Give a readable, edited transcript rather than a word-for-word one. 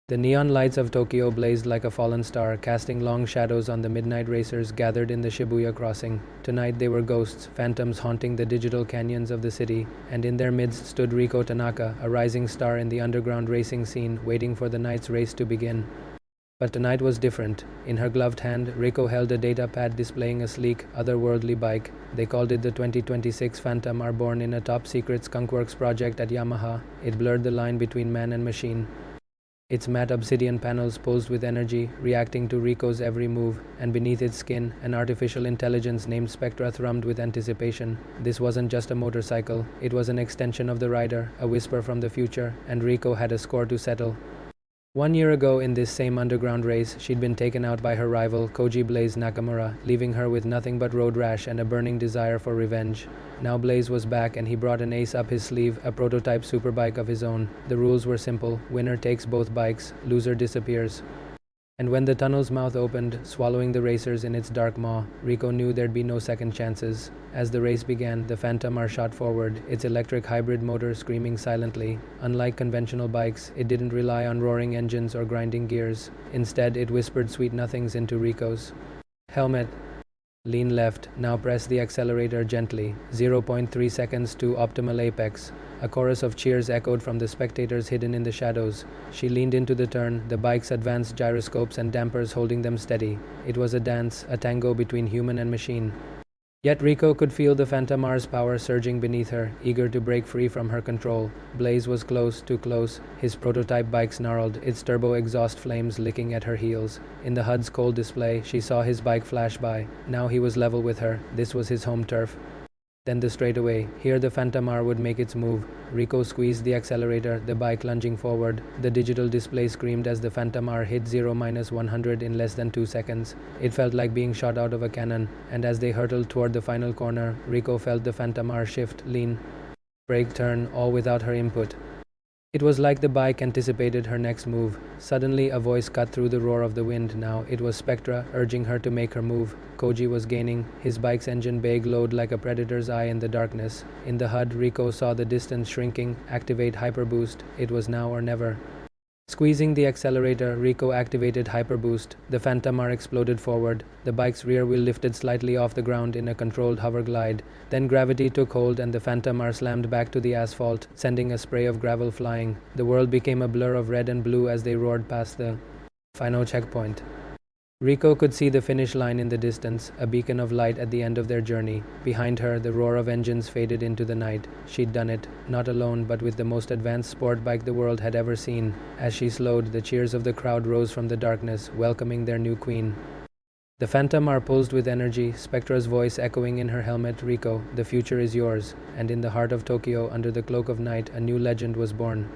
The neon lights of Tokyo blazed like a fallen star, casting long shadows on the midnight racers gathered in the Shibuya crossing. Tonight they were ghosts, phantoms haunting the digital canyons of the city, and in their midst stood Riko Tanaka, a rising star in the underground racing scene, waiting for the night's race to begin. But tonight was different. In her gloved hand, Riko held a data pad displaying a sleek, otherworldly bike. They called it the 2026 Phantom R, born in a top-secret skunkworks project at Yamaha. It blurred the line between man and machine. Its matte obsidian panels pulsed with energy, reacting to Riko's every move, and beneath its skin, an artificial intelligence named Spectra thrummed with anticipation. This wasn't just a motorcycle, it was an extension of the rider, a whisper from the future, and Riko had a score to settle. 1 year ago, in this same underground race, she'd been taken out by her rival, Koji Blaze Nakamura, leaving her with nothing but road rash and a burning desire for revenge. Now Blaze was back, and he brought an ace up his sleeve, a prototype superbike of his own. The rules were simple: winner takes both bikes, loser disappears. And when the tunnel's mouth opened, swallowing the racers in its dark maw, Riko knew there'd be no second chances. As the race began, the Phantom R shot forward, its electric hybrid motor screaming silently. Unlike conventional bikes, it didn't rely on roaring engines or grinding gears. Instead, it whispered sweet nothings into Riko's helmet. Lean left, now press the accelerator gently. 0.3 seconds to optimal apex. A chorus of cheers echoed from the spectators hidden in the shadows. She leaned into the turn, the bike's advanced gyroscopes and dampers holding them steady. It was a dance, a tango between human and machine. Yet Riko could feel the Phantom R's power surging beneath her, eager to break free from her control. Blaze was close, too close. His prototype bike snarled, its turbo exhaust flames licking at her heels. In the HUD's cold display, she saw his bike flash by. Now he was level with her. This was his home turf. Then the straightaway. Here the Phantom R would make its move. Riko squeezed the accelerator, the bike lunging forward. The digital display screamed as the Phantom R hit 0-100 in less than 2 seconds. It felt like being shot out of a cannon, and as they hurtled toward the final corner, Riko felt the Phantom R shift, lean, brake, turn, all without her input. It was like the bike anticipated her next move. Suddenly, a voice cut through the roar of the wind. Now it was Spectra, urging her to make her move. Koji was gaining, his bike's engine bay glowed like a predator's eye in the darkness. In the HUD, Riko saw the distance shrinking. Activate Hyperboost. It was now or never. Squeezing the accelerator, Riko activated Hyperboost. The Phantom R exploded forward. The bike's rear wheel lifted slightly off the ground in a controlled hover glide. Then gravity took hold and the Phantom R slammed back to the asphalt, sending a spray of gravel flying. The world became a blur of red and blue as they roared past the final checkpoint. Riko could see the finish line in the distance, a beacon of light at the end of their journey. Behind her, the roar of engines faded into the night. She'd done it, not alone, but with the most advanced sport bike the world had ever seen. As she slowed, the cheers of the crowd rose from the darkness, welcoming their new queen. The Phantom R pulsed with energy, Spectra's voice echoing in her helmet. Riko, the future is yours. And in the heart of Tokyo, under the cloak of night, a new legend was born.